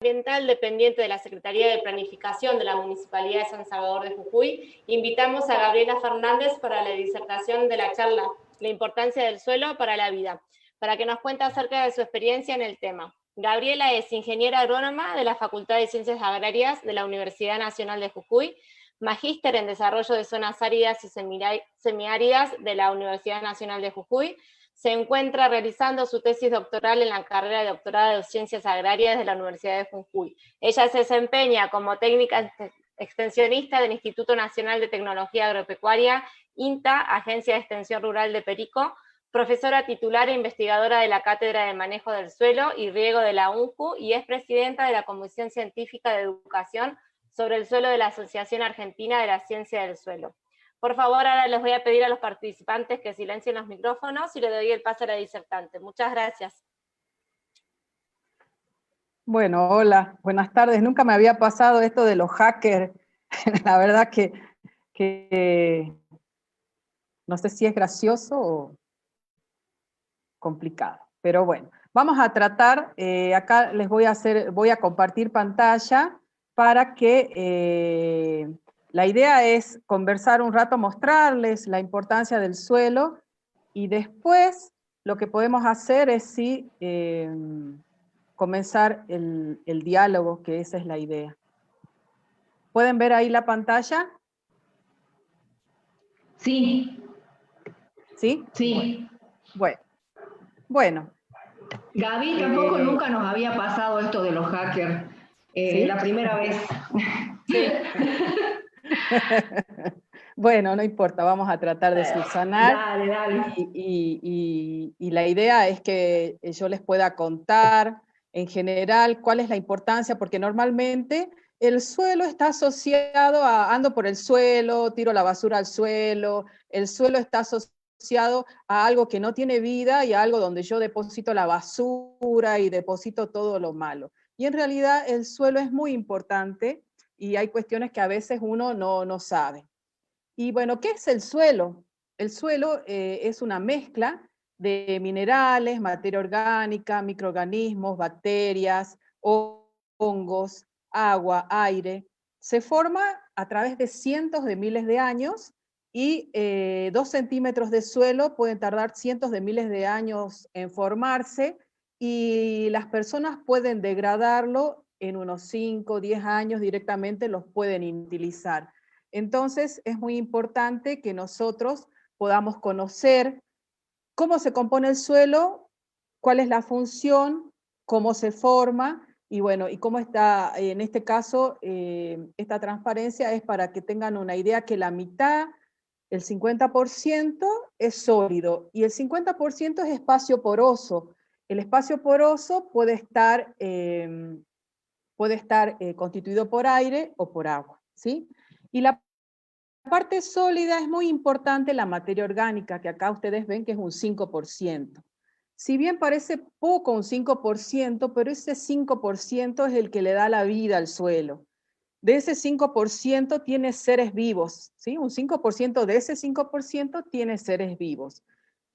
ambiental dependiente de la Secretaría de Planificación de la Municipalidad de San Salvador de Jujuy, invitamos a Gabriela Fernández para la disertación de la charla La importancia del suelo para la vida, para que nos cuente acerca de su experiencia en el tema. Gabriela es ingeniera agrónoma de la Facultad de Ciencias Agrarias de la Universidad Nacional de Jujuy, magíster en desarrollo de zonas áridas y semiáridas de la Universidad Nacional de Jujuy. Se encuentra realizando su tesis doctoral en la carrera de doctorado de Ciencias Agrarias de la Universidad de Jujuy. Ella se desempeña como técnica extensionista del Instituto Nacional de Tecnología Agropecuaria, INTA, Agencia de Extensión Rural de Perico, profesora titular e investigadora de la Cátedra de Manejo del Suelo y Riego de la UNJU, y es presidenta de la Comisión Científica de Educación sobre el Suelo de la Asociación Argentina de la Ciencia del Suelo. Por favor, ahora les voy a pedir a los participantes que silencien los micrófonos y le doy el pase a la disertante. Muchas gracias. Bueno, hola, buenas tardes. Nunca me había pasado esto de los hackers. La verdad que no sé si es gracioso o complicado. Pero bueno, vamos a tratar, acá les voy a compartir pantalla para que la idea es conversar un rato, mostrarles la importancia del suelo, y después lo que podemos hacer es comenzar el diálogo, que esa es la idea. ¿Pueden ver ahí la pantalla? Sí. ¿Sí? Sí. Bueno. Gaby, tampoco nunca nos había pasado esto de los hackers. ¿Sí? La primera vez. Sí. Bueno, no importa, vamos a tratar de subsanar. Dale. Y la idea es que yo les pueda contar en general cuál es la importancia, porque normalmente el suelo está asociado a ando por el suelo, tiro la basura al suelo, el suelo está asociado a algo que no tiene vida y a algo donde yo deposito la basura y deposito todo lo malo. Y en realidad el suelo es muy importante y hay cuestiones que a veces uno no sabe. Y bueno, ¿qué es el suelo? El suelo es una mezcla de minerales, materia orgánica, microorganismos, bacterias, hongos, agua, aire. Se forma a través de cientos de miles de años y 2 centímetros de suelo pueden tardar cientos de miles de años en formarse, y las personas pueden degradarlo en unos 5 o 10 años, directamente los pueden utilizar. Entonces es muy importante que nosotros podamos conocer cómo se compone el suelo, cuál es la función, cómo se forma, y bueno, y cómo está, en este caso, esta transparencia es para que tengan una idea que la mitad, el 50% es sólido, y el 50% es espacio poroso. El espacio poroso puede estar constituido por aire o por agua, ¿sí? Y la parte sólida es muy importante, la materia orgánica, que acá ustedes ven que es un 5%. Si bien parece poco un 5%, pero ese 5% es el que le da la vida al suelo. De ese 5% tiene seres vivos, ¿sí? Un 5% de ese 5% tiene seres vivos.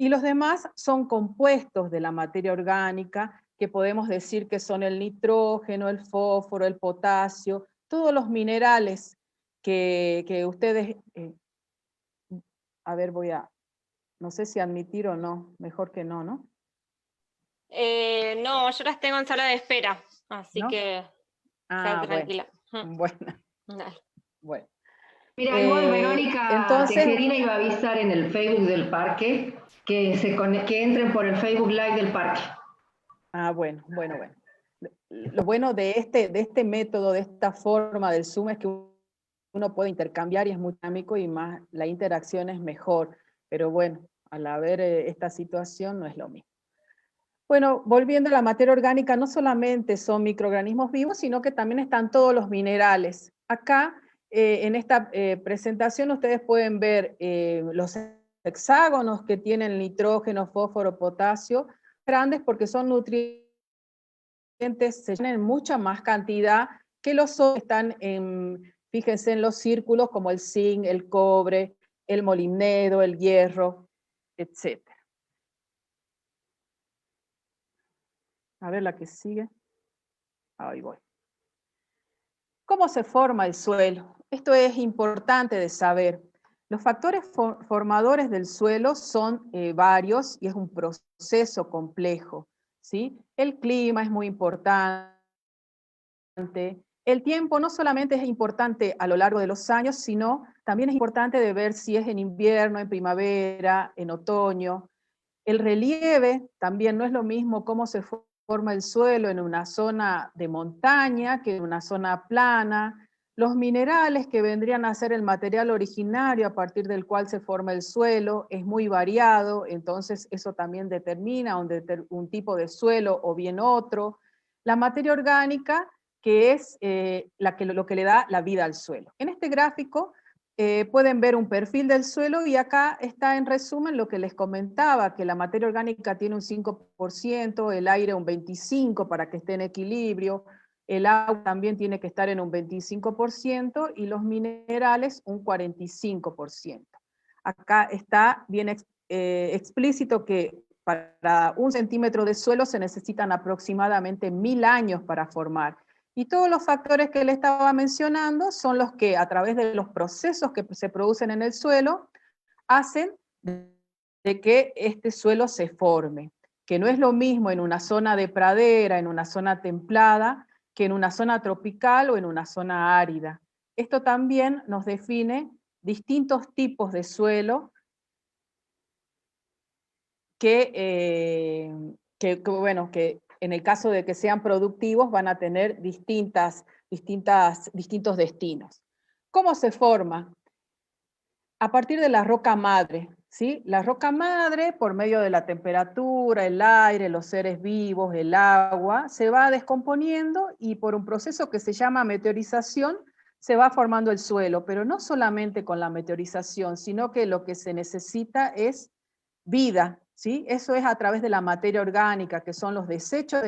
Y los demás son compuestos de la materia orgánica, que podemos decir que son el nitrógeno, el fósforo, el potasio, todos los minerales que ustedes, a ver, no sé si admitir o no, mejor que no, ¿no? No, yo las tengo en sala de espera, así ¿No? que tranquila. Bueno. Mira, igual Verónica Tejerina iba a avisar en el Facebook del parque que entren por el Facebook Live del parque. Bueno. Lo bueno de este método, de esta forma del Zoom, es que uno puede intercambiar y es muy dinámico y más la interacción es mejor. Pero bueno, al haber esta situación no es lo mismo. Bueno, volviendo a la materia orgánica, no solamente son microorganismos vivos, sino que también están todos los minerales. Acá, en esta presentación, ustedes pueden ver los hexágonos que tienen nitrógeno, fósforo, potasio, grandes porque son nutrientes, se llenan en mucha más cantidad que los otros están fíjense en los círculos como el zinc, el cobre, el molibdeno, el hierro, etc. A ver la que sigue. Ahí voy. ¿Cómo se forma el suelo? Esto es importante de saber. Los factores formadores del suelo son varios y es un proceso complejo, ¿sí? El clima es muy importante. El tiempo no solamente es importante a lo largo de los años, sino también es importante de ver si es en invierno, en primavera, en otoño. El relieve también no es lo mismo cómo se forma el suelo en una zona de montaña que en una zona plana. Los minerales que vendrían a ser el material originario a partir del cual se forma el suelo es muy variado, entonces eso también determina un tipo de suelo o bien otro. La materia orgánica, que es lo que le da la vida al suelo. En este gráfico pueden ver un perfil del suelo y acá está en resumen lo que les comentaba, que la materia orgánica tiene un 5%, el aire un 25% para que esté en equilibrio, el agua también tiene que estar en un 25% y los minerales un 45%. Acá está bien explícito que para 1 centímetro de suelo se necesitan aproximadamente 1000 años para formar. Y todos los factores que le estaba mencionando son los que a través de los procesos que se producen en el suelo hacen de que este suelo se forme, que no es lo mismo en una zona de pradera, en una zona templada, que en una zona tropical o en una zona árida. Esto también nos define distintos tipos de suelo que en el caso de que sean productivos van a tener distintos destinos. ¿Cómo se forma? A partir de la roca madre, ¿sí? La roca madre, por medio de la temperatura, el aire, los seres vivos, el agua, se va descomponiendo y por un proceso que se llama meteorización se va formando el suelo, pero no solamente con la meteorización, sino que lo que se necesita es vida, ¿sí? Eso es a través de la materia orgánica, que son los desechos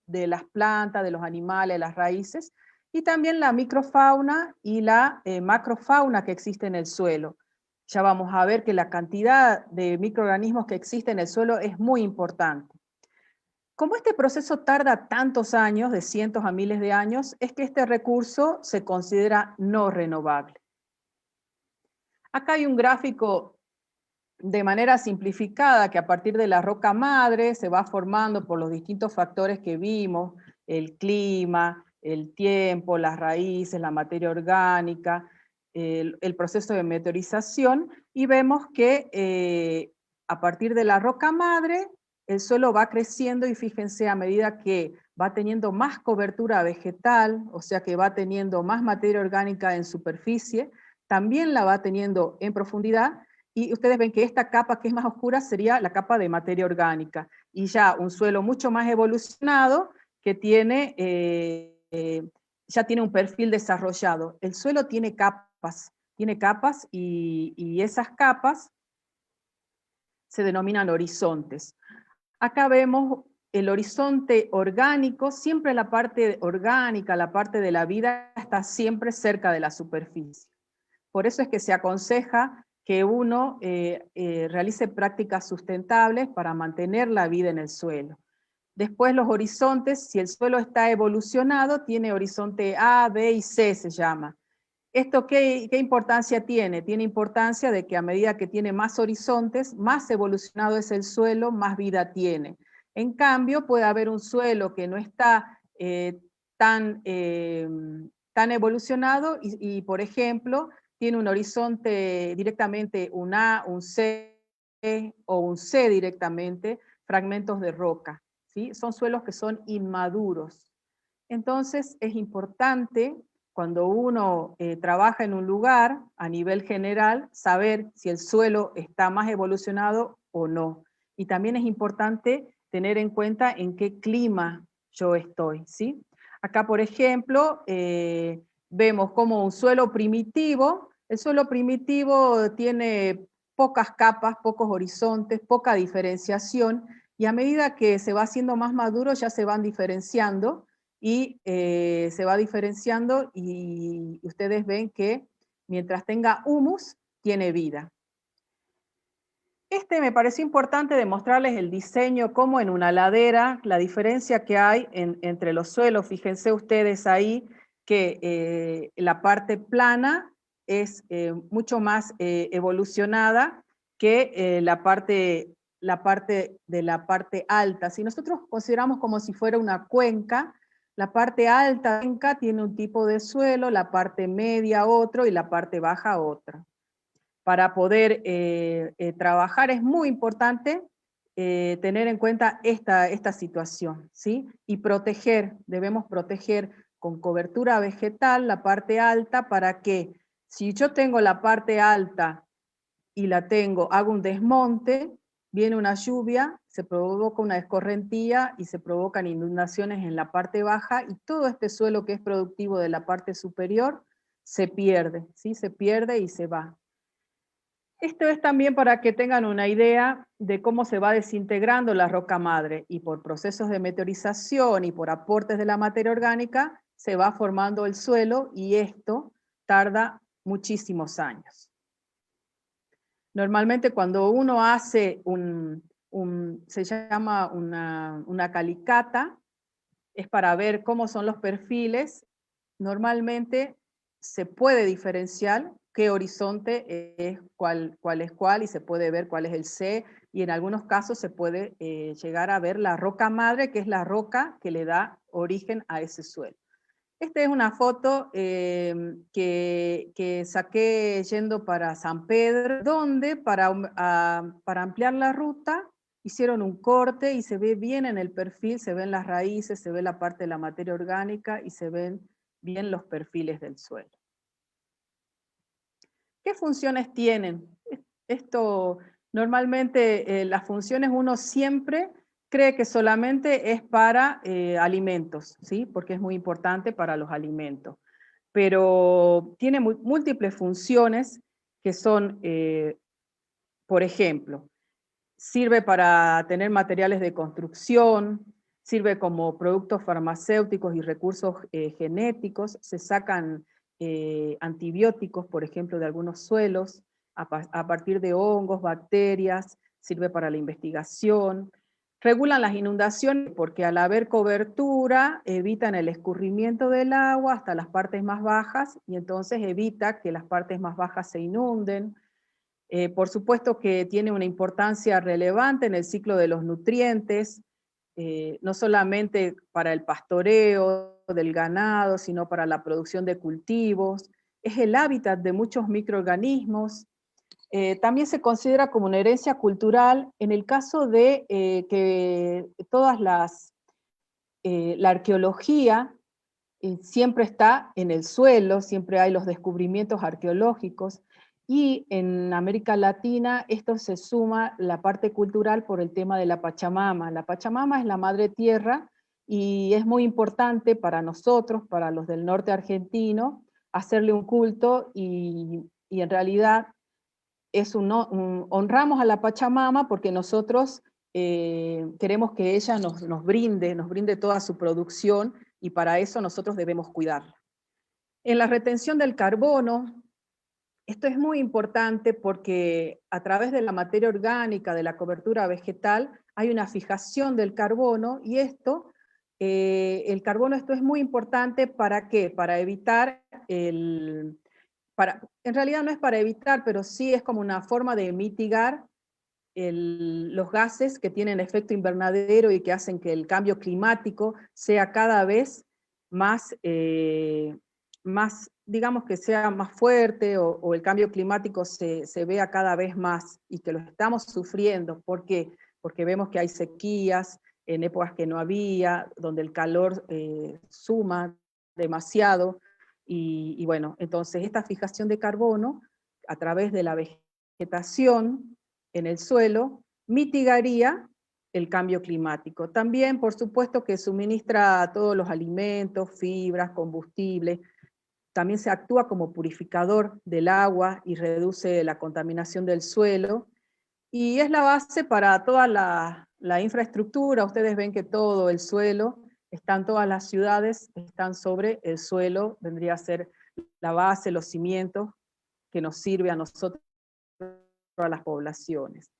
de las plantas, de los animales, las raíces, y también la microfauna y la macrofauna que existe en el suelo. Ya vamos a ver que la cantidad de microorganismos que existe en el suelo es muy importante. Como este proceso tarda tantos años, de cientos a miles de años, es que este recurso se considera no renovable. Acá hay un gráfico de manera simplificada, que a partir de la roca madre se va formando por los distintos factores que vimos, el clima, el tiempo, las raíces, la materia orgánica, el proceso de meteorización, y vemos que a partir de la roca madre el suelo va creciendo y fíjense a medida que va teniendo más cobertura vegetal, o sea que va teniendo más materia orgánica en superficie, también la va teniendo en profundidad. Y ustedes ven que esta capa que es más oscura sería la capa de materia orgánica. Y ya un suelo mucho más evolucionado que tiene, ya tiene un perfil desarrollado. El suelo tiene capas y esas capas se denominan horizontes. Acá vemos el horizonte orgánico, siempre la parte orgánica, la parte de la vida está siempre cerca de la superficie. Por eso es que se aconseja que uno realice prácticas sustentables para mantener la vida en el suelo. Después los horizontes, si el suelo está evolucionado, tiene horizonte A, B y C se llama. ¿Esto qué importancia tiene? Tiene importancia de que a medida que tiene más horizontes, más evolucionado es el suelo, más vida tiene. En cambio, puede haber un suelo que no está tan evolucionado y, por ejemplo, tiene un horizonte directamente un A, un C o un C directamente, fragmentos de roca, ¿sí? Son suelos que son inmaduros. Entonces es importante, cuando uno trabaja en un lugar, a nivel general, saber si el suelo está más evolucionado o no. Y también es importante tener en cuenta en qué clima yo estoy, ¿sí? Acá, por ejemplo, vemos como un suelo primitivo. El suelo primitivo tiene pocas capas, pocos horizontes, poca diferenciación, y a medida que se va haciendo más maduro ya se van diferenciando, y ustedes ven que mientras tenga humus, tiene vida. Me pareció importante demostrarles el diseño, como en una ladera, la diferencia que hay entre los suelos. Fíjense ustedes ahí que la parte plana es mucho más evolucionada que la parte alta. Si nosotros consideramos como si fuera una cuenca, la parte alta de la cuenca tiene un tipo de suelo, la parte media otro y la parte baja otra. Para poder trabajar es muy importante tener en cuenta esta situación, ¿sí? Y debemos proteger con cobertura vegetal la parte alta para que, si yo tengo la parte alta y hago un desmonte, viene una lluvia, se provoca una escorrentía y se provocan inundaciones en la parte baja y todo este suelo que es productivo de la parte superior se pierde, ¿sí? Se pierde y se va. Esto es también para que tengan una idea de cómo se va desintegrando la roca madre y por procesos de meteorización y por aportes de la materia orgánica se va formando el suelo y esto tarda muchísimos años. Normalmente cuando uno hace se llama una calicata, es para ver cómo son los perfiles. Normalmente se puede diferenciar qué horizonte es cuál es cuál y se puede ver cuál es el C y en algunos casos se puede llegar a ver la roca madre, que es la roca que le da origen a ese suelo. Esta es una foto que saqué yendo para San Pedro, donde para ampliar la ruta hicieron un corte y se ve bien en el perfil, se ven las raíces, se ve la parte de la materia orgánica y se ven bien los perfiles del suelo. ¿Qué funciones tienen? Esto, normalmente las funciones uno siempre cree que solamente es para alimentos, ¿sí? Porque es muy importante para los alimentos. Pero tiene múltiples funciones que son, por ejemplo, sirve para tener materiales de construcción, sirve como productos farmacéuticos y recursos genéticos, se sacan antibióticos, por ejemplo, de algunos suelos, a partir de hongos, bacterias, sirve para la investigación, regulan las inundaciones porque al haber cobertura evitan el escurrimiento del agua hasta las partes más bajas y entonces evita que las partes más bajas se inunden. Por supuesto que tiene una importancia relevante en el ciclo de los nutrientes, no solamente para el pastoreo del ganado, sino para la producción de cultivos. Es el hábitat de muchos microorganismos. También se considera como una herencia cultural en el caso de que la arqueología siempre está en el suelo, siempre hay los descubrimientos arqueológicos, y en América Latina esto se suma la parte cultural por el tema de la Pachamama. La Pachamama es la madre tierra y es muy importante para nosotros, para los del norte argentino, hacerle un culto y en realidad honramos a la Pachamama porque nosotros queremos que ella nos brinde toda su producción y para eso nosotros debemos cuidarla. En la retención del carbono, esto es muy importante porque a través de la materia orgánica, de la cobertura vegetal, hay una fijación del carbono y el carbono esto es muy importante ¿para qué? Para evitar en realidad no es para evitar, pero sí es como una forma de mitigar los gases que tienen efecto invernadero y que hacen que el cambio climático sea cada vez más, digamos que sea más fuerte o el cambio climático se vea cada vez más y que lo estamos sufriendo. ¿Por qué? Porque vemos que hay sequías en épocas que no había, donde el calor suma demasiado y bueno, entonces esta fijación de carbono a través de la vegetación en el suelo, mitigaría el cambio climático. También, por supuesto, que suministra todos los alimentos, fibras, combustible. También se actúa como purificador del agua y reduce la contaminación del suelo. Y es la base para toda la infraestructura. Ustedes ven que todo el suelo, todas las ciudades, están sobre el suelo, vendría a ser la base, los cimientos que nos sirve a nosotros, a las poblaciones.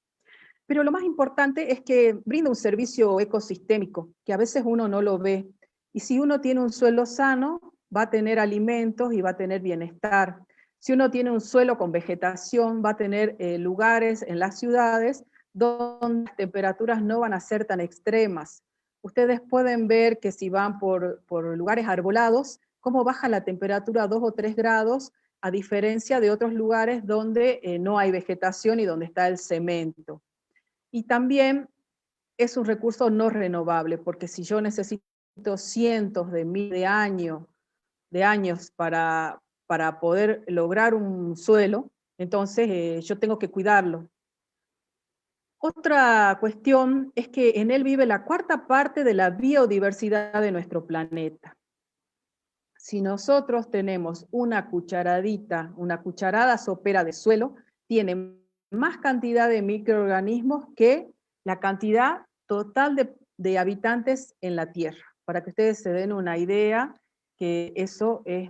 Pero lo más importante es que brinda un servicio ecosistémico, que a veces uno no lo ve. Y si uno tiene un suelo sano, va a tener alimentos y va a tener bienestar. Si uno tiene un suelo con vegetación, va a tener lugares en las ciudades donde las temperaturas no van a ser tan extremas. Ustedes pueden ver que si van por lugares arbolados, cómo baja la temperatura a 2 o 3 grados, a diferencia de otros lugares donde no hay vegetación y donde está el cemento. Y también es un recurso no renovable, porque si yo necesito cientos de miles de años para poder lograr un suelo, entonces yo tengo que cuidarlo. Otra cuestión es que en él vive la cuarta parte de la biodiversidad de nuestro planeta. Si nosotros tenemos una cucharada sopera de suelo, tiene más cantidad de microorganismos que la cantidad total de habitantes en la Tierra. Para que ustedes se den una idea, que eso es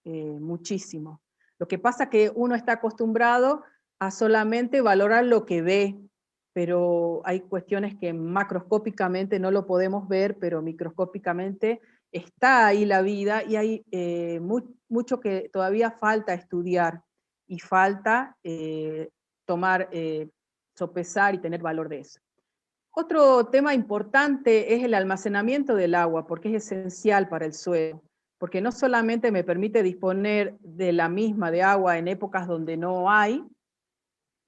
muchísimo. Lo que pasa es que uno está acostumbrado a solamente valorar lo que ve, pero hay cuestiones que macroscópicamente no lo podemos ver, pero microscópicamente está ahí la vida, y hay mucho que todavía falta estudiar, y falta sopesar y tener valor de eso. Otro tema importante es el almacenamiento del agua, porque es esencial para el suelo, porque no solamente me permite disponer de la misma de agua en épocas donde no hay,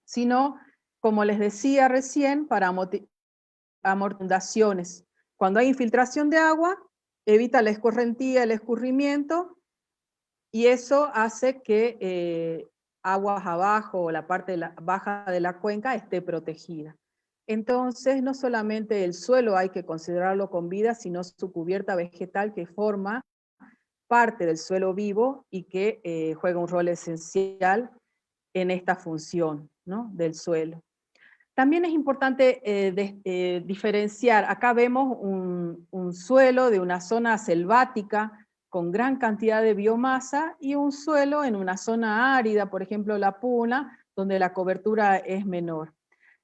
sino, como les decía recién, para amortizaciones. Cuando hay infiltración de agua, evita la escorrentía, el escurrimiento, y eso hace que aguas abajo o la parte baja de la cuenca esté protegida. Entonces, no solamente el suelo hay que considerarlo con vida, sino su cubierta vegetal, que forma parte del suelo vivo y que juega un rol esencial en esta función, ¿no?, del suelo. También es importante diferenciar. Acá vemos un suelo de una zona selvática con gran cantidad de biomasa, y un suelo en una zona árida, por ejemplo la Puna, donde la cobertura es menor.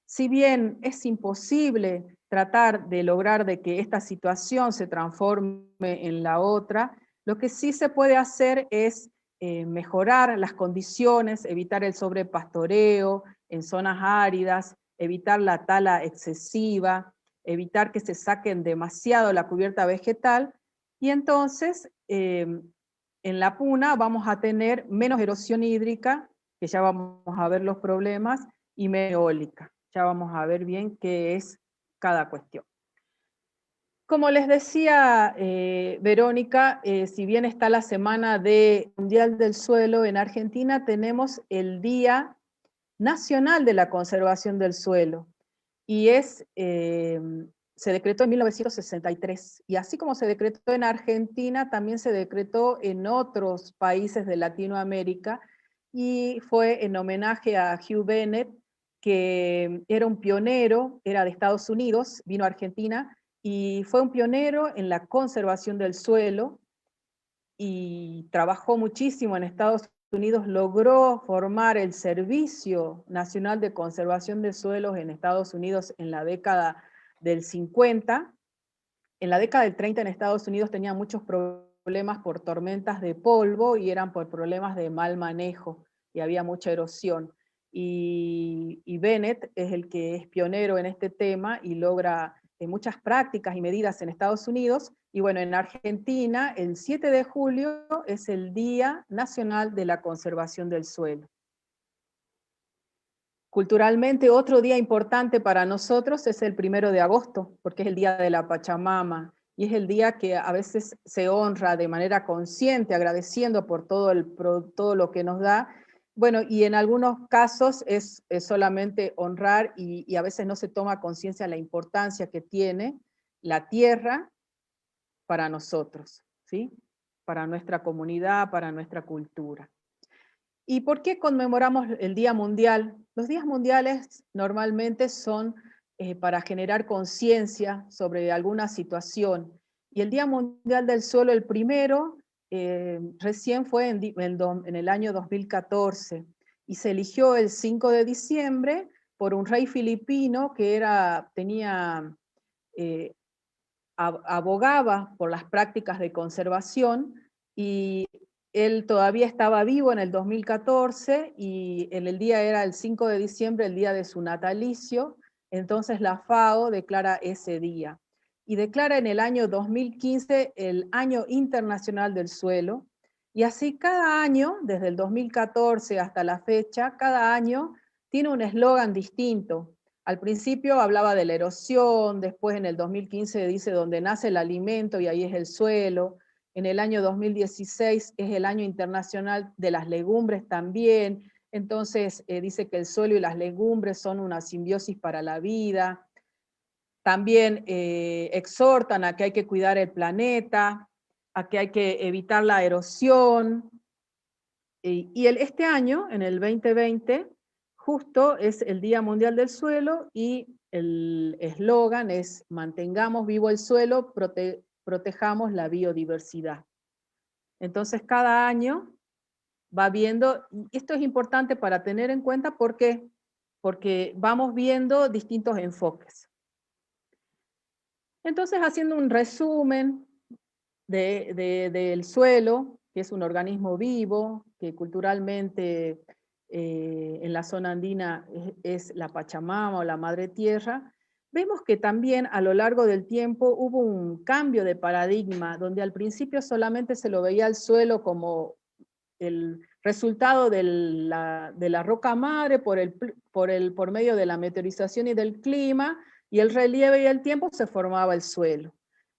Si bien es imposible tratar de lograr de que esta situación se transforme en la otra, lo que sí se puede hacer es mejorar las condiciones, evitar el sobrepastoreo en zonas áridas, evitar la tala excesiva, evitar que se saquen demasiado la cubierta vegetal, y entonces en la Puna vamos a tener menos erosión hídrica, que ya vamos a ver los problemas, y menos eólica. Ya vamos a ver bien qué es cada cuestión. Como les decía Verónica, si bien está la Semana Mundial del Suelo, en Argentina tenemos el Día Nacional de la Conservación del Suelo, y se decretó en 1963, y así como se decretó en Argentina, también se decretó en otros países de Latinoamérica, y fue en homenaje a Hugh Bennett, que era un pionero, era de Estados Unidos, vino a Argentina, y fue un pionero en la conservación del suelo, y trabajó muchísimo en Estados Unidos, logró formar el Servicio Nacional de Conservación de Suelos en Estados Unidos en la década del 50. En la década del 30 en Estados Unidos tenían muchos problemas por tormentas de polvo, y eran por problemas de mal manejo, y había mucha erosión. Y Bennett es el que es pionero en este tema y logra muchas prácticas y medidas en Estados Unidos. Y bueno, en Argentina, el 7 de julio es el Día Nacional de la Conservación del Suelo. Culturalmente, otro día importante para nosotros es el 1 de agosto, porque es el Día de la Pachamama, y es el día que a veces se honra de manera consciente, agradeciendo por todo lo que nos da. Bueno, y en algunos casos es solamente honrar, y a veces no se toma conciencia de la importancia que tiene la tierra para nosotros, ¿sí?, para nuestra comunidad, para nuestra cultura. ¿Y por qué conmemoramos el Día Mundial? Los días mundiales normalmente son para generar conciencia sobre alguna situación. Y el Día Mundial del Suelo, el primero, recién fue en el año 2014, y se eligió el 5 de diciembre por un rey filipino que abogaba por las prácticas de conservación, y él todavía estaba vivo en el 2014, y el día era el 5 de diciembre, el día de su natalicio. Entonces la FAO declara ese día, y declara en el año 2015 el Año Internacional del Suelo, y así cada año, desde el 2014 hasta la fecha, cada año tiene un eslogan distinto. Al principio hablaba de la erosión, después en el 2015 dice donde nace el alimento y ahí es el suelo. En el año 2016 es el Año Internacional de las Legumbres también. Entonces dice que el suelo y las legumbres son una simbiosis para la vida. También exhortan a que hay que cuidar el planeta, a que hay que evitar la erosión. Este año, en el 2020, justo es el Día Mundial del Suelo, y el eslogan es: mantengamos vivo el suelo, protejamos la biodiversidad. Entonces cada año va viendo, y esto es importante para tener en cuenta porque vamos viendo distintos enfoques. Entonces, haciendo un resumen del suelo, que es un organismo vivo, que culturalmente en la zona andina es la Pachamama o la Madre Tierra, vemos que también a lo largo del tiempo hubo un cambio de paradigma, donde al principio solamente se lo veía al suelo como el resultado de la roca madre por medio de la meteorización y del clima, y el relieve y el tiempo se formaba el suelo.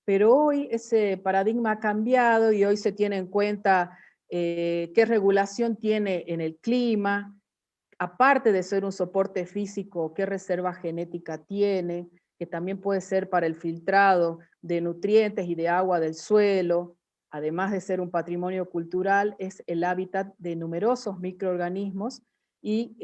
Pero hoy ese paradigma ha cambiado, y hoy se tiene en cuenta qué regulación tiene en el clima, aparte de ser un soporte físico, qué reserva genética tiene, que también puede ser para el filtrado de nutrientes y de agua del suelo. Además de ser un patrimonio cultural, es el hábitat de numerosos microorganismos, y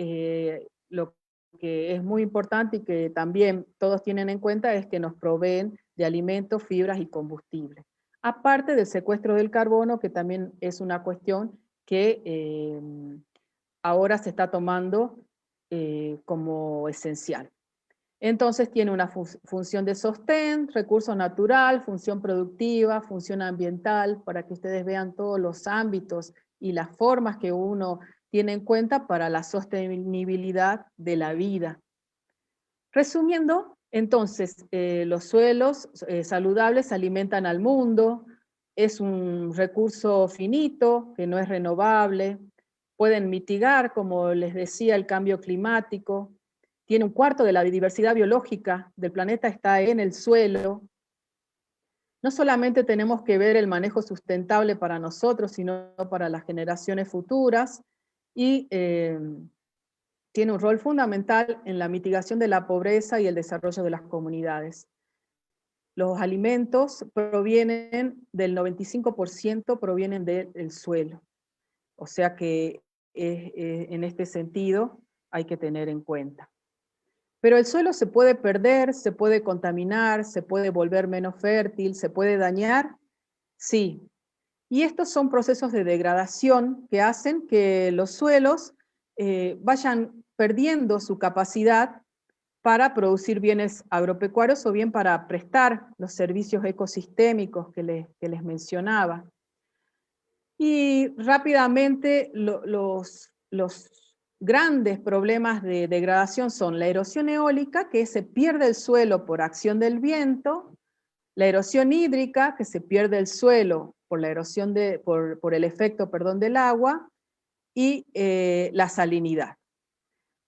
lo que es muy importante y que también todos tienen en cuenta es que nos proveen de alimentos, fibras y combustibles. Aparte del secuestro del carbono, que también es una cuestión que ahora se está tomando como esencial. Entonces tiene una función de sostén, recurso natural, función productiva, función ambiental, para que ustedes vean todos los ámbitos y las formas que uno tiene en cuenta para la sostenibilidad de la vida. Resumiendo, entonces, los suelos saludables alimentan al mundo, es un recurso finito que no es renovable, pueden mitigar, como les decía, el cambio climático, tiene un cuarto de la diversidad biológica del planeta está en el suelo. No solamente tenemos que ver el manejo sustentable para nosotros, sino para las generaciones futuras, y tiene un rol fundamental en la mitigación de la pobreza y el desarrollo de las comunidades. Los alimentos provienen del 95%, provienen del suelo. O sea que en este sentido hay que tener en cuenta. Pero el suelo se puede perder, se puede contaminar, se puede volver menos fértil, se puede dañar, sí. Y estos son procesos de degradación que hacen que los suelos vayan perdiendo su capacidad para producir bienes agropecuarios o bien para prestar los servicios ecosistémicos que les mencionaba. Y rápidamente los grandes problemas de degradación son la erosión eólica, que se pierde el suelo por acción del viento, la erosión hídrica, que se pierde el suelo por la erosión por el efecto, del agua, y la salinidad.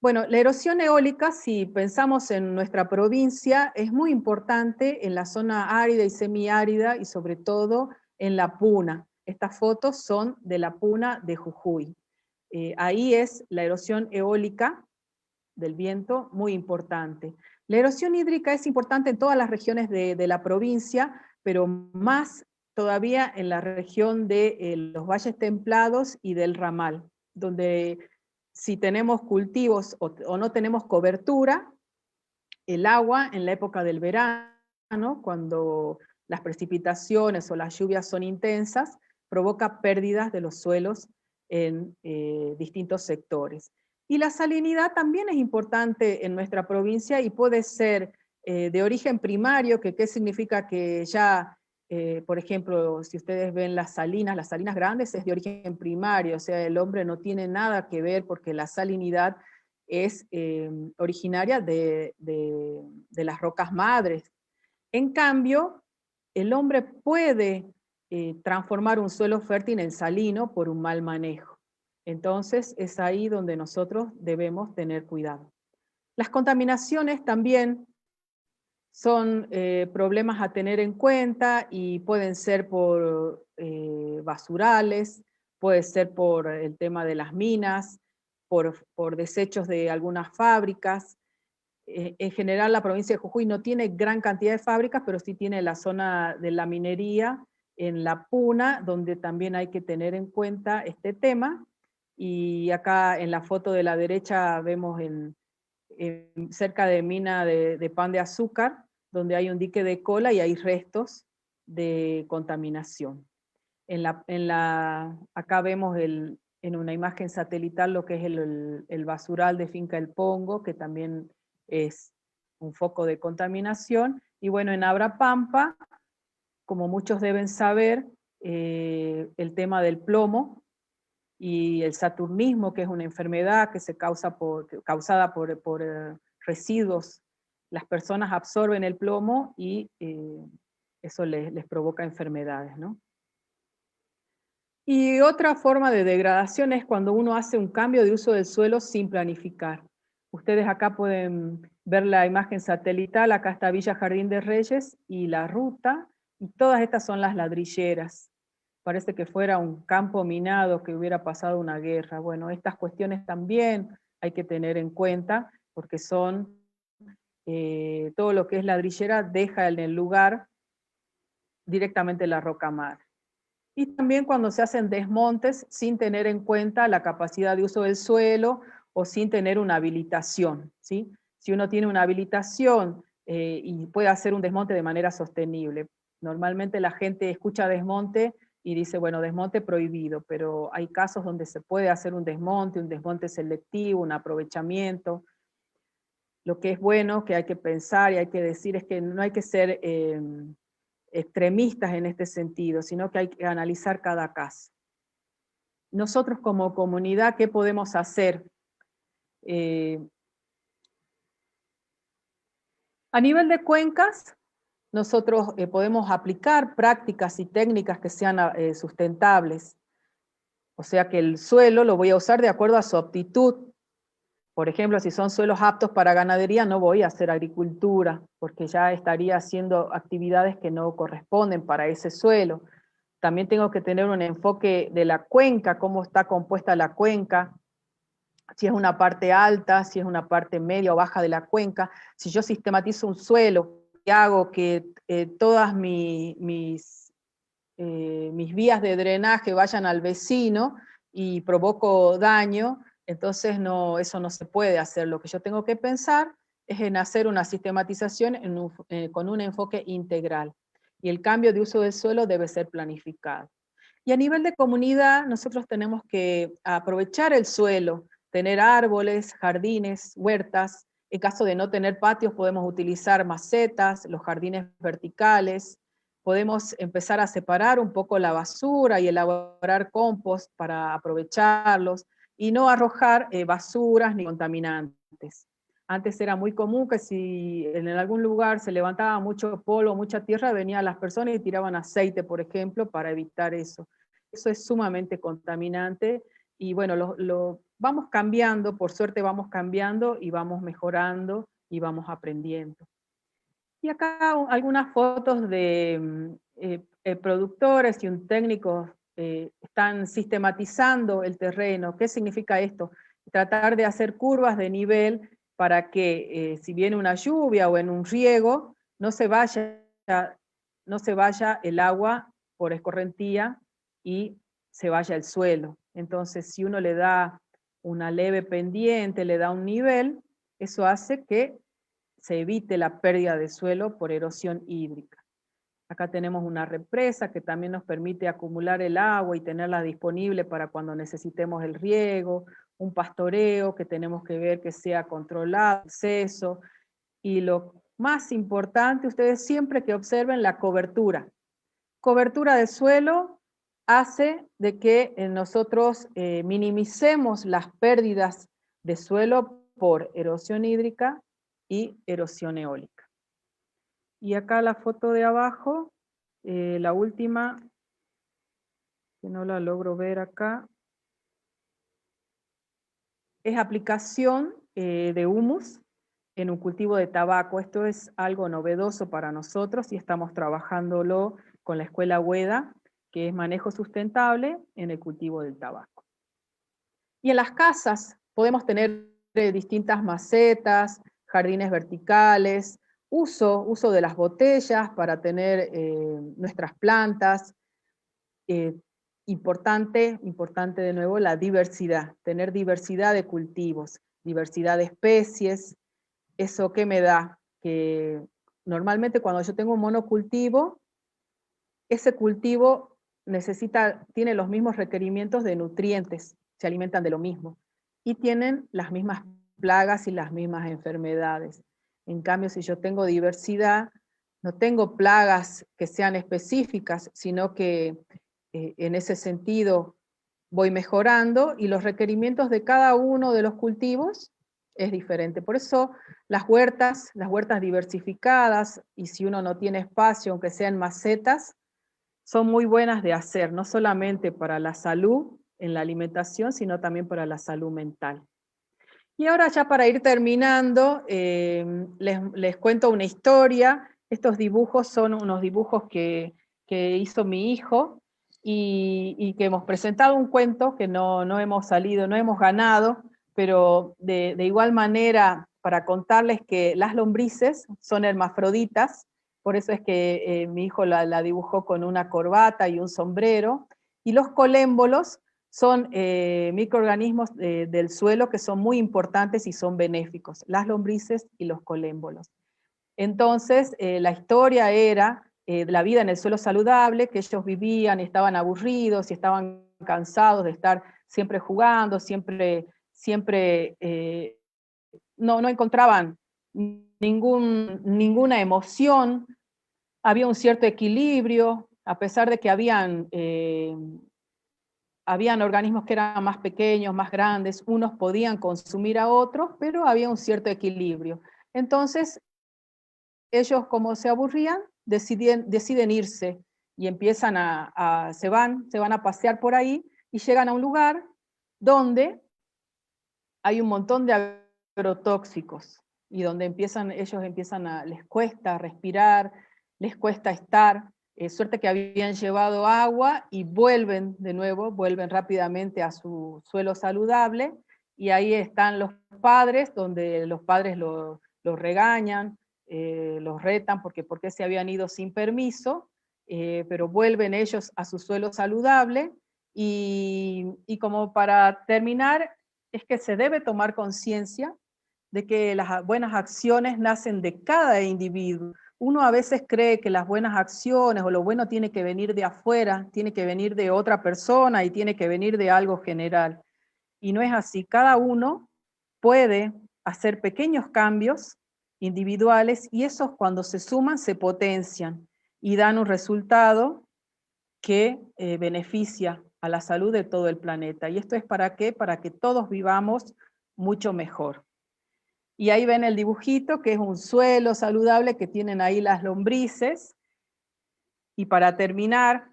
Bueno, la erosión eólica, si pensamos en nuestra provincia, es muy importante en la zona árida y semiárida, y sobre todo en la Puna. Estas fotos son de la Puna de Jujuy. Ahí es la erosión eólica del viento muy importante. La erosión hídrica es importante en todas las regiones de la provincia, pero más todavía en la región de los valles templados y del ramal, donde si tenemos cultivos o no tenemos cobertura, el agua en la época del verano, cuando las precipitaciones o las lluvias son intensas, provoca pérdidas de los suelos en distintos sectores. Y la salinidad también es importante en nuestra provincia y puede ser de origen primario, que qué significa que ya por ejemplo, si ustedes ven las salinas grandes es de origen primario, o sea, el hombre no tiene nada que ver porque la salinidad es originaria de las rocas madres. En cambio, el hombre puede transformar un suelo fértil en salino por un mal manejo. Entonces, es ahí donde nosotros debemos tener cuidado. Las contaminaciones también son problemas a tener en cuenta y pueden ser por basurales, puede ser por el tema de las minas, por desechos de algunas fábricas. En general la provincia de Jujuy no tiene gran cantidad de fábricas, pero sí tiene la zona de la minería en La Puna, donde también hay que tener en cuenta este tema. Y acá en la foto de la derecha vemos cerca de mina de pan de azúcar, donde hay un dique de cola y hay restos de contaminación. Acá vemos en una imagen satelital lo que es el basural de Finca El Pongo, que también es un foco de contaminación. Y bueno, en Abrapampa, como muchos deben saber, el tema del plomo y el saturnismo, que es una enfermedad que se causada por residuos. Las personas absorben el plomo y eso les provoca enfermedades, ¿no? Y otra forma de degradación es cuando uno hace un cambio de uso del suelo sin planificar. Ustedes acá pueden ver la imagen satelital, acá está Villa Jardín de Reyes y la ruta, y todas estas son las ladrilleras. Parece que fuera un campo minado, que hubiera pasado una guerra. Bueno, estas cuestiones también hay que tener en cuenta, porque son, todo lo que es ladrillera deja en el lugar directamente la roca madre. Y también cuando se hacen desmontes sin tener en cuenta la capacidad de uso del suelo o sin tener una habilitación, ¿sí? Si uno tiene una habilitación y puede hacer un desmonte de manera sostenible. Normalmente la gente escucha desmonte y dice, bueno, desmonte prohibido, pero hay casos donde se puede hacer un desmonte selectivo, un aprovechamiento. Lo que es bueno, que hay que pensar y hay que decir es que no hay que ser extremistas en este sentido, sino que hay que analizar cada caso. Nosotros como comunidad, ¿qué podemos hacer? A nivel de cuencas, nosotros podemos aplicar prácticas y técnicas que sean sustentables. O sea que el suelo lo voy a usar de acuerdo a su aptitud. Por ejemplo, si son suelos aptos para ganadería, no voy a hacer agricultura, porque ya estaría haciendo actividades que no corresponden para ese suelo. También tengo que tener un enfoque de la cuenca, cómo está compuesta la cuenca, si es una parte alta, si es una parte media o baja de la cuenca. Si yo sistematizo un suelo y hago que todas mis vías de drenaje vayan al vecino y provoco daño, entonces no, eso no se puede hacer. Lo que yo tengo que pensar es en hacer una sistematización con un enfoque integral. Y el cambio de uso del suelo debe ser planificado. Y a nivel de comunidad, nosotros tenemos que aprovechar el suelo, tener árboles, jardines, huertas. En caso de no tener patios, podemos utilizar macetas, los jardines verticales. Podemos empezar a separar un poco la basura y elaborar compost para aprovecharlos y no arrojar basuras ni contaminantes. Antes era muy común que si en algún lugar se levantaba mucho polvo, mucha tierra, venían las personas y tiraban aceite, por ejemplo, para evitar eso. Eso es sumamente contaminante y bueno, lo vamos cambiando, por suerte vamos cambiando y vamos mejorando y vamos aprendiendo. Y acá algunas fotos de productores y un técnico están sistematizando el terreno. ¿Qué significa esto? Tratar de hacer curvas de nivel para que si viene una lluvia o en un riego, no se vaya el agua por escorrentía y se vaya el suelo. Entonces, si uno le da una leve pendiente, le da un nivel, eso hace que se evite la pérdida de suelo por erosión hídrica. Acá tenemos una represa que también nos permite acumular el agua y tenerla disponible para cuando necesitemos el riego, un pastoreo que tenemos que ver que sea controlado, acceso, y lo más importante, ustedes siempre que observen la cobertura. cobertura del suelo hace de que nosotros minimicemos las pérdidas de suelo por erosión hídrica y erosión eólica. Y acá la foto de abajo, la última, que no la logro ver acá, es aplicación de humus en un cultivo de tabaco. Esto es algo novedoso para nosotros y estamos trabajándolo con la Escuela UEDA, que es manejo sustentable en el cultivo del tabaco. Y en las casas podemos tener distintas macetas, jardines verticales, uso de las botellas para tener nuestras plantas. Importante de nuevo la diversidad, tener diversidad de cultivos, diversidad de especies. ¿Eso qué me da? Que normalmente cuando yo tengo un monocultivo, ese cultivo tiene los mismos requerimientos de nutrientes, se alimentan de lo mismo, y tienen las mismas plagas y las mismas enfermedades. En cambio, si yo tengo diversidad, no tengo plagas que sean específicas, sino que en ese sentido voy mejorando y los requerimientos de cada uno de los cultivos es diferente. Por eso las huertas diversificadas, y si uno no tiene espacio, aunque sean macetas, son muy buenas de hacer, no solamente para la salud en la alimentación, sino también para la salud mental. Y ahora ya para ir terminando, les cuento una historia. Estos dibujos son unos dibujos que hizo mi hijo y que hemos presentado un cuento que no hemos salido, no hemos ganado, pero de igual manera para contarles que las lombrices son hermafroditas, por eso es que mi hijo la dibujó con una corbata y un sombrero, y los colémbolos son microorganismos del suelo que son muy importantes y son benéficos, las lombrices y los colémbolos. Entonces, la historia era la vida en el suelo saludable, que ellos vivían, estaban aburridos y estaban cansados de estar siempre jugando, no encontraban ninguna emoción, había un cierto equilibrio, a pesar de que habían organismos que eran más pequeños, más grandes, unos podían consumir a otros, pero había un cierto equilibrio. Entonces, ellos como se aburrían, deciden irse y empiezan se van a pasear por ahí y llegan a un lugar donde hay un montón de agrotóxicos y donde les cuesta respirar, les cuesta estar. Suerte que habían llevado agua y vuelven rápidamente a su suelo saludable, y ahí están los padres, donde los padres los regañan, los retan porque se habían ido sin permiso, pero vuelven ellos a su suelo saludable, y como para terminar, es que se debe tomar conciencia de que las buenas acciones nacen de cada individuo. Uno a veces cree que las buenas acciones o lo bueno tiene que venir de afuera, tiene que venir de otra persona y tiene que venir de algo general. Y no es así. Cada uno puede hacer pequeños cambios individuales y esos cuando se suman se potencian y dan un resultado que beneficia a la salud de todo el planeta. ¿Y esto es para qué? Para que todos vivamos mucho mejor. Y ahí ven el dibujito, que es un suelo saludable que tienen ahí las lombrices. Y para terminar,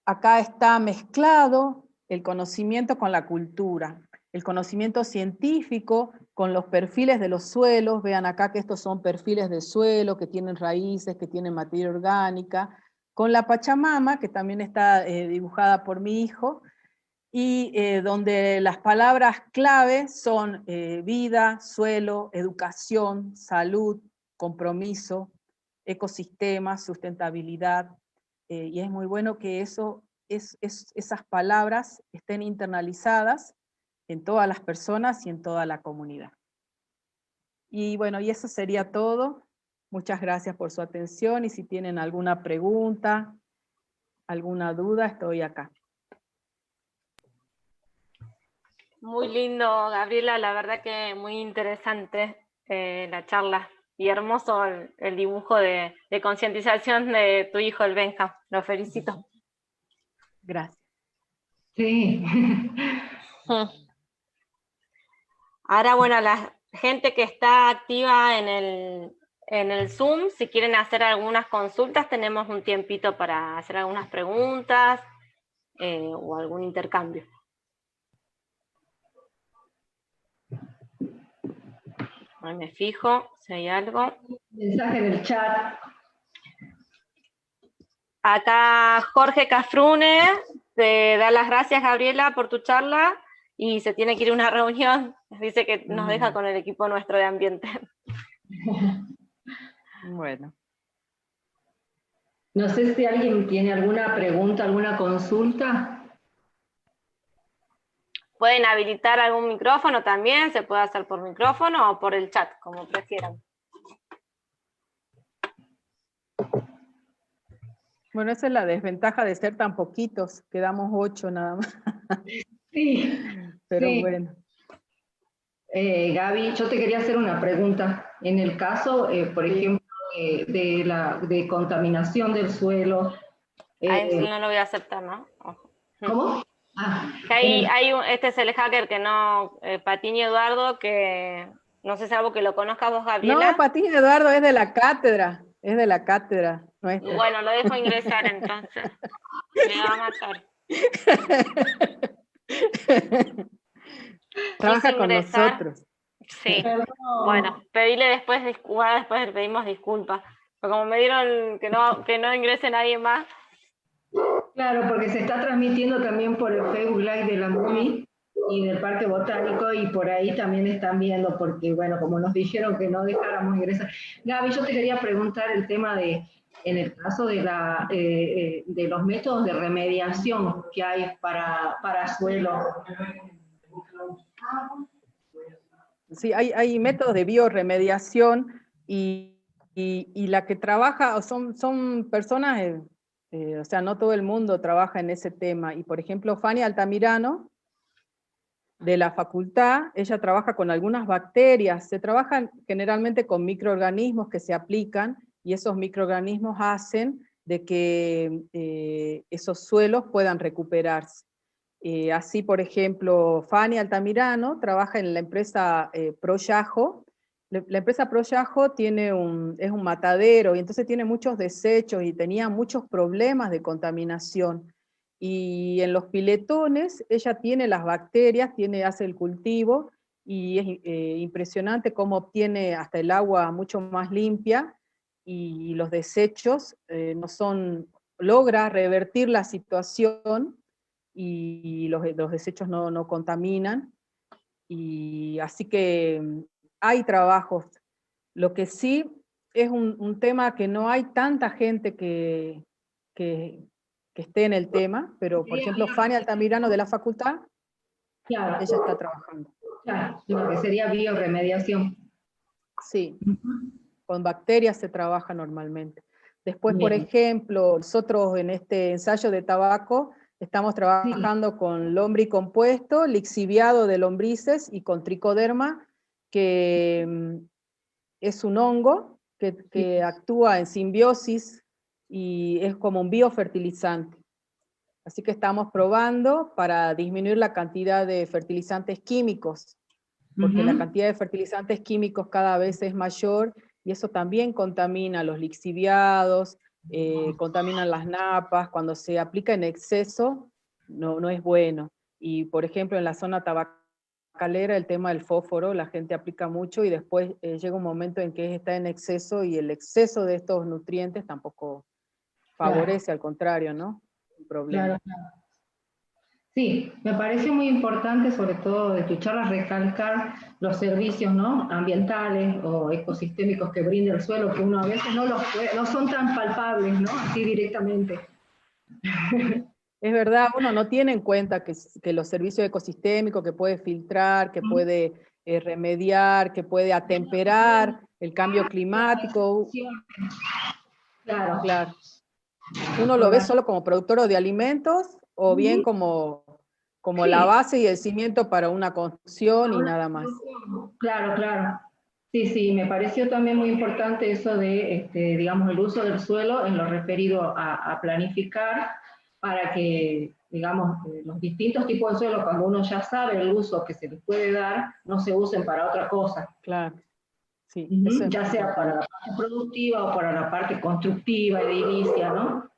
acá está mezclado el conocimiento con la cultura. El conocimiento científico con los perfiles de los suelos. Vean acá que estos son perfiles de suelo, que tienen raíces, que tienen materia orgánica. Con la Pachamama, que también está dibujada por mi hijo, y donde las palabras clave son vida, suelo, educación, salud, compromiso, ecosistemas, sustentabilidad, y es muy bueno que esas palabras estén internalizadas en todas las personas y en toda la comunidad. Y bueno, y eso sería todo. Muchas gracias por su atención, y si tienen alguna pregunta, alguna duda, estoy acá. Muy lindo, Gabriela, la verdad que muy interesante la charla. y hermoso el dibujo de concientización de tu hijo, el Benja. Lo felicito. Gracias. Sí. Ahora, bueno, la gente que está activa en el Zoom, si quieren hacer algunas consultas, tenemos un tiempito para hacer algunas preguntas o algún intercambio. Ahí me fijo si hay algo. Mensaje en el chat. Acá Jorge Cafrune te da las gracias, Gabriela, por tu charla y se tiene que ir a una reunión. Dice que nos deja con el equipo nuestro de ambiente. Bueno. No sé si alguien tiene alguna pregunta, alguna consulta. Pueden habilitar algún micrófono también, se puede hacer por micrófono o por el chat, como prefieran. Bueno, esa es la desventaja de ser tan poquitos, quedamos 8 nada más. Sí. Pero sí. bueno. Gaby, yo te quería hacer una pregunta. En el caso, por ejemplo, de contaminación del suelo. Eso no lo voy a aceptar, ¿no? Ojo. ¿Cómo? Este es el hacker que no, Patiño Eduardo, que no sé si algo que lo conozcas vos, Gabriela. No, Patiño Eduardo es de la cátedra nuestra. Bueno, lo dejo ingresar entonces. Me va a matar. Trabaja con nosotros. Sí. Bueno, después le pedimos disculpas. Pero como me dieron que no ingrese nadie más. Claro, porque se está transmitiendo también por el Facebook Live de la MUNI y del Parque Botánico, y por ahí también están viendo, porque bueno, como nos dijeron que no dejáramos ingresar. Gaby, yo te quería preguntar el tema en el caso de los métodos de remediación que hay para suelo. Sí, hay métodos de bioremediación y la que trabaja son personas, o sea, no todo el mundo trabaja en ese tema. Y por ejemplo, Fanny Altamirano, de la facultad, ella trabaja con algunas bacterias, se trabajan generalmente con microorganismos que se aplican, y esos microorganismos hacen de que esos suelos puedan recuperarse. Así, por ejemplo, Fanny Altamirano trabaja en la empresa Proyajo. La empresa Proyajo es un matadero, y entonces tiene muchos desechos y tenía muchos problemas de contaminación. Y en los piletones ella tiene las bacterias, hace el cultivo, y es impresionante cómo obtiene hasta el agua mucho más limpia, y los desechos logra revertir la situación, y los desechos no contaminan, y así que hay trabajos. Lo que sí es un tema que no hay tanta gente que esté en el tema, pero por ejemplo Fanny Altamirano de la facultad, claro, ella está trabajando. Claro, lo que sería bioremediación. Sí, con bacterias se trabaja normalmente. Después, por ejemplo, nosotros en este ensayo de tabaco estamos trabajando con lombricompuesto, lixiviado de lombrices, y con tricoderma, que es un hongo que actúa en simbiosis y es como un biofertilizante. Así que estamos probando para disminuir la cantidad de fertilizantes químicos, porque la cantidad de fertilizantes químicos cada vez es mayor, y eso también contamina los lixiviados, contaminan las napas. Cuando se aplica en exceso, no es bueno. Y por ejemplo, en la zona tabacalera, el tema del fósforo, la gente aplica mucho, y después llega un momento en que está en exceso, y el exceso de estos nutrientes tampoco favorece, al contrario, ¿no? Un problema. Claro. Sí, me parece muy importante, sobre todo de tu charla, recalcar los servicios, ¿no?, ambientales o ecosistémicos que brinda el suelo, que uno a veces no son tan palpables, ¿no?, así directamente. Es verdad, uno no tiene en cuenta que los servicios ecosistémicos, que puede filtrar, que puede remediar, que puede atemperar el cambio climático. Claro. Uno lo ve solo como productor de alimentos, o bien como la base y el cimiento para una construcción y nada más. Claro. Sí, sí, me pareció también muy importante eso de, digamos, el uso del suelo en lo referido a planificar para que, digamos, los distintos tipos de suelo, cuando uno ya sabe el uso que se les puede dar, no se usen para otra cosa. Claro, sí, eso es Ya muy sea para importante. la parte productiva o para la parte constructiva, edilicia, ¿no?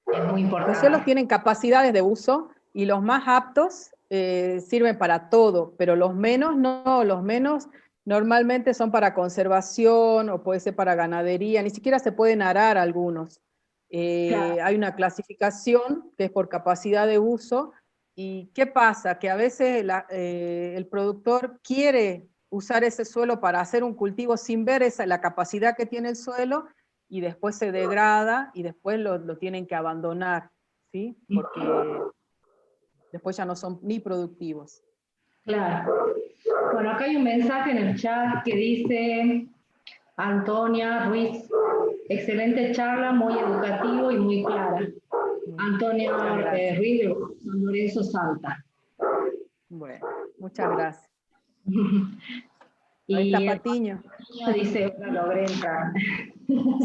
Es muy Los suelos importante. tienen capacidades de uso y los más aptos sirven para todo, pero los menos no, los menos normalmente son para conservación o puede ser para ganadería, ni siquiera se pueden arar algunos. Claro, Hay una clasificación que es por capacidad de uso y ¿qué pasa? Que a veces el productor quiere usar ese suelo para hacer un cultivo sin ver la capacidad que tiene el suelo y después se degrada y después lo tienen que abandonar, ¿sí? Porque después ya no son ni productivos. claro. Bueno, acá hay un mensaje en el chat que dice Antonia Ruiz, excelente charla, muy educativo y muy clara. Antonia Muchas gracias. Ruiz de San Lorenzo Salta. Bueno, muchas gracias. Ahí está Y el Patiño. dice, bueno, Lorenta.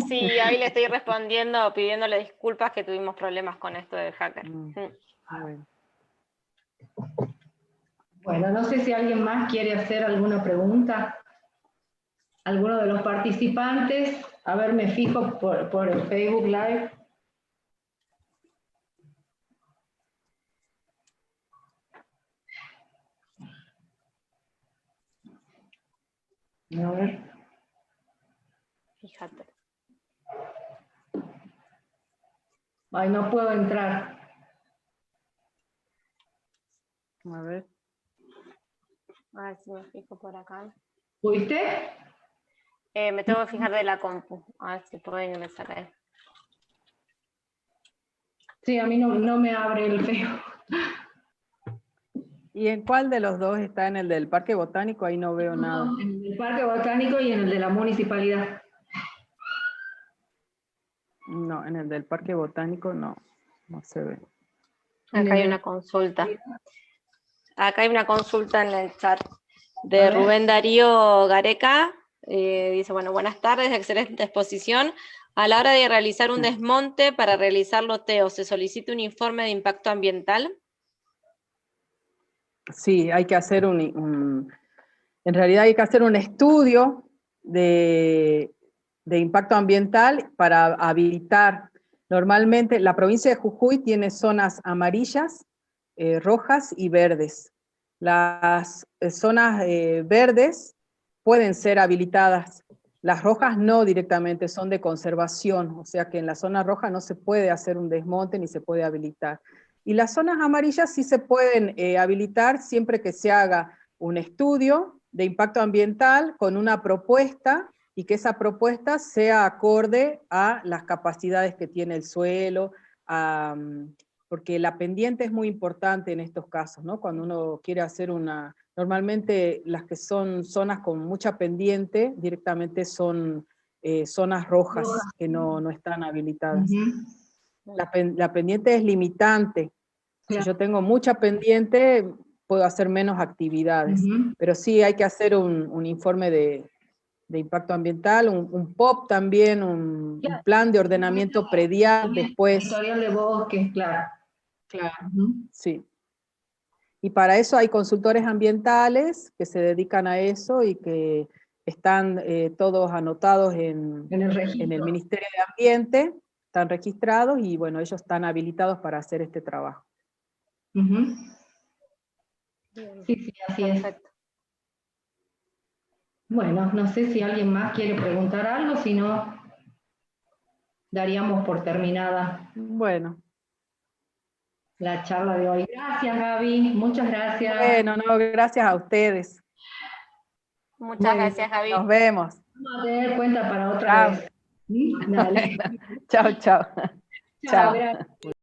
Sí, ahí le estoy respondiendo, pidiéndole disculpas que tuvimos problemas con esto del hacker. Bueno. Bueno, no sé si alguien más quiere hacer alguna pregunta. ¿Alguno de los participantes? A ver, me fijo por el Facebook Live. A ver. Fíjate. Ay, no puedo entrar. A ver. A ver si me fijo por acá. ¿Pudiste? Me tengo que fijar de la compu. A ver si puedo ingresar ahí. Sí, a mí no me abre el Facebook. ¿Y en cuál de los dos está? ¿En el del Parque Botánico? Ahí no veo nada. En el Parque Botánico y en el de la municipalidad. No, en el del Parque Botánico no se ve. Acá hay una consulta. Acá hay una consulta en el chat de Rubén Darío Gareca. Dice, bueno, buenas tardes, excelente exposición. A la hora de realizar un desmonte para realizar loteo, ¿se solicita un informe de impacto ambiental? Sí, hay que hacer en realidad hay que hacer un estudio de impacto ambiental para habilitar. Normalmente la provincia de Jujuy tiene zonas amarillas, rojas y verdes. Las zonas verdes pueden ser habilitadas. Las rojas no directamente, son de conservación, o sea que en la zona roja no se puede hacer un desmonte ni se puede habilitar. Y las zonas amarillas sí se pueden habilitar siempre que se haga un estudio de impacto ambiental con una propuesta y que esa propuesta sea acorde a las capacidades que tiene el suelo, porque la pendiente es muy importante en estos casos, ¿no? Cuando uno quiere hacer normalmente las que son zonas con mucha pendiente, directamente son zonas rojas que no están habilitadas. La pendiente es limitante. Si yo tengo mucha pendiente, puedo hacer menos actividades. Pero sí hay que hacer un informe de impacto ambiental, un POP también, un plan de ordenamiento predial después. Historial de bosques, claro. Claro, sí. Y para eso hay consultores ambientales que se dedican a eso y que están todos anotados en el Ministerio de Ambiente, están registrados y bueno, ellos están habilitados para hacer este trabajo. Sí, así es. Bueno, no sé si alguien más quiere preguntar algo, si no, daríamos por terminada. Bueno. La charla de hoy. Gracias, Gaby. Muchas gracias. Bueno, no, gracias a ustedes. Muchas gracias, Gaby. Nos vemos. Vamos a tener cuenta para otra Chao. vez. Dale. Chao, chao. Chao, gracias.